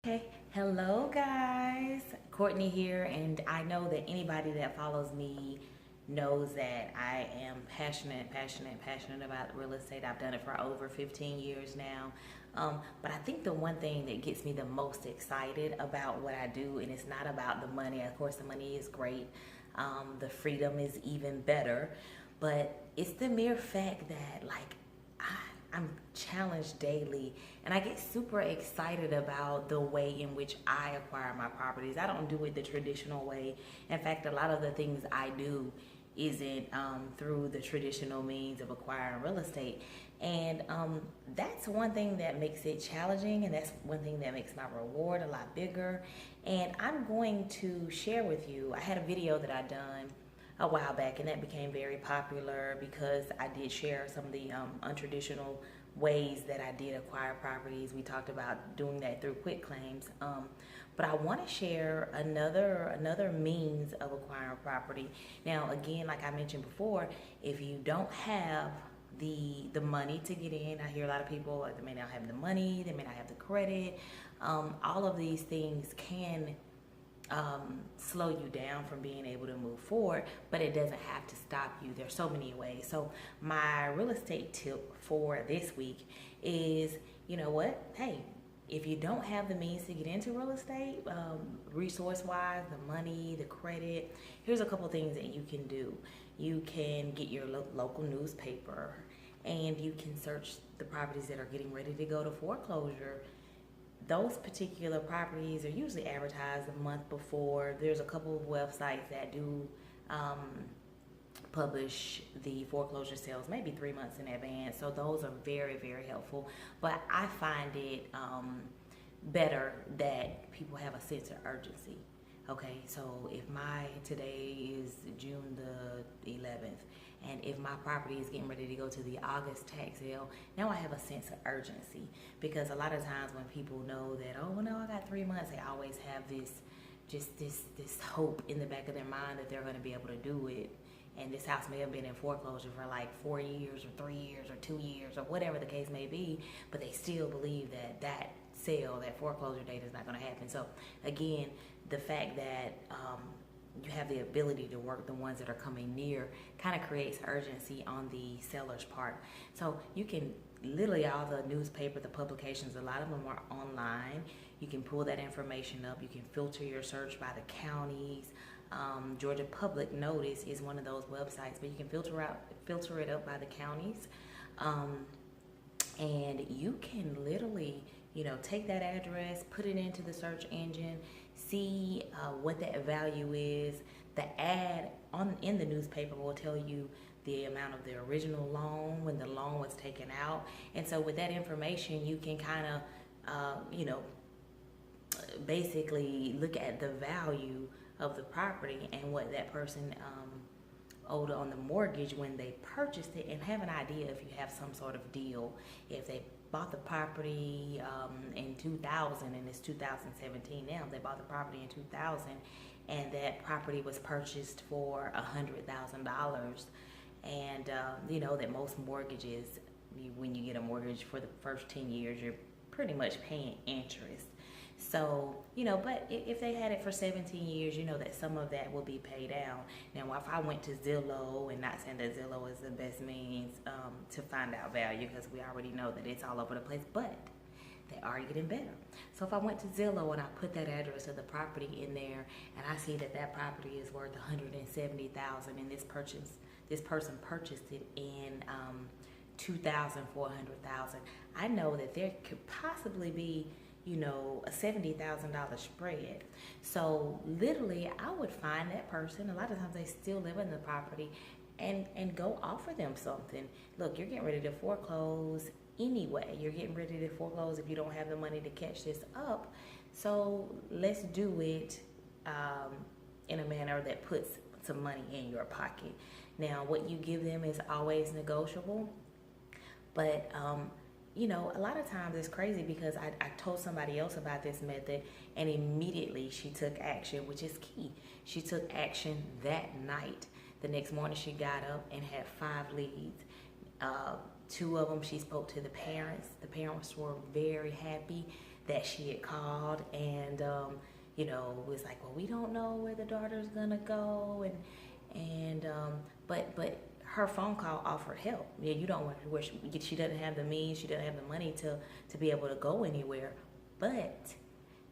Okay, hello guys. Courtney here, and I know that anybody that follows me knows that I am passionate about real estate. I've done it for over 15 years now. But I think the one thing that gets me the most excited about what I do, and it's not about the money. Of course, the money is great. The freedom is even better, but it's the mere fact that I'm challenged daily, and I get super excited about the way in which I acquire my properties. I don't do it the traditional way. In fact, a lot of the things I do isn't through the traditional means of acquiring real estate. And that's one thing that makes it challenging, and that's one thing that makes my reward a lot bigger. And I'm going to share with you, I had a video that I done a while back, and that became very popular because I did share some of the untraditional ways that I did acquire properties. We talked about doing that through quick claims, but I want to share another means of acquiring property. Now, again, like I mentioned before, if you don't have the money to get in, I hear a lot of people, they may not have the money, they may not have the credit. All of these things can slow you down from being able to move forward, but it doesn't have to stop you. There's so many ways. So my real estate tip for this week is, you know what? Hey, if you don't have the means to get into real estate, resource-wise, the money, the credit, here's a couple things that you can do. You can get your local newspaper, and you can search the properties that are getting ready to go to foreclosure. Those particular properties are usually advertised a month before. There's a couple of websites that do publish the foreclosure sales maybe 3 months in advance. So those are very, very helpful. But I find it better that people have a sense of urgency. Okay, so if today is June the 11th, and if my property is getting ready to go to the August tax sale, now I have a sense of urgency. Because a lot of times when people know that, oh, well, no, I got 3 months, they always have this hope in the back of their mind that they're going to be able to do it. And this house may have been in foreclosure for like 4 years or 3 years or 2 years or whatever the case may be, but they still believe that sale, that foreclosure date is not going to happen. So again, the fact that you have the ability to work the ones that are coming near kind of creates urgency on the seller's part. So you can literally, all the newspaper, the publications, a lot of them are online. You can pull that information up. You can filter your search by the counties. Georgia Public Notice is one of those websites, but you can filter it up by the counties. And you can literally, take that address, put it into the search engine, see what that value is. The ad in the newspaper will tell you the amount of the original loan when the loan was taken out. And so with that information, you can kind of, basically look at the value of the property and what that person owed on the mortgage when they purchased it, and have an idea if you have some sort of deal. If they bought the property in 2000 and it's 2017 now, they bought the property in 2000 and that property was purchased for $100,000, and that most mortgages, when you get a mortgage for the first 10 years, you're pretty much paying interest. So, but if they had it for 17 years, that some of that will be paid out. Now, if I went to Zillow, and not saying that Zillow is the best means to find out value, because we already know that it's all over the place, but they are getting better. So if I went to Zillow and I put that address of the property in there, and I see that property is worth $170,000, and this person purchased it in 2000 for $100,000, I know that there could possibly be a $70,000 spread. So literally, I would find that person. A lot of times they still live in the property, and go offer them something. Look, you're getting ready to foreclose anyway. You're getting ready to foreclose if you don't have the money to catch this up. So let's do it in a manner that puts some money in your pocket. Now, what you give them is always negotiable, but a lot of times it's crazy because I told somebody else about this method, and immediately she took action, which is key. She took action that night. The next morning she got up and had 5 leads. 2 of them, she spoke to the parents. The parents were very happy. that she had called, and was like, well, we don't know where the daughter's gonna go, but her phone call offered help. Yeah, you don't want where she doesn't have the means, she doesn't have the money to be able to go anywhere. But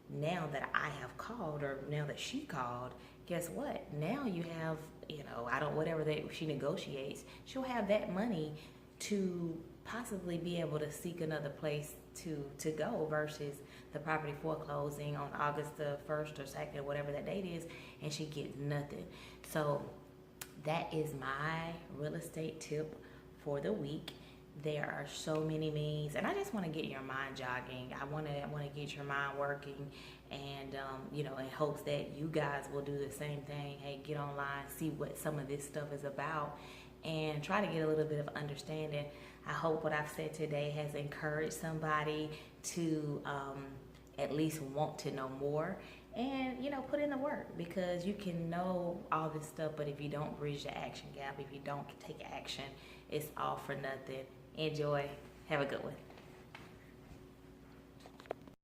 now that I have called, or now that she called, guess what? Now you have, whatever that she negotiates, she'll have that money to possibly be able to seek another place to go, versus the property foreclosing on August the 1st or 2nd, whatever that date is, and she gets nothing. So that is my real estate tip for the week. There are so many means, and I just want to get your mind jogging. I want to get your mind working, and in hopes that you guys will do the same thing. Hey, get online, see what some of this stuff is about, and try to get a little bit of understanding. I hope what I've said today has encouraged somebody to at least want to know more, and put in the work, because you can know all this stuff, but if you don't bridge the action gap, if you don't take action, it's all for nothing. Enjoy. Have a good one.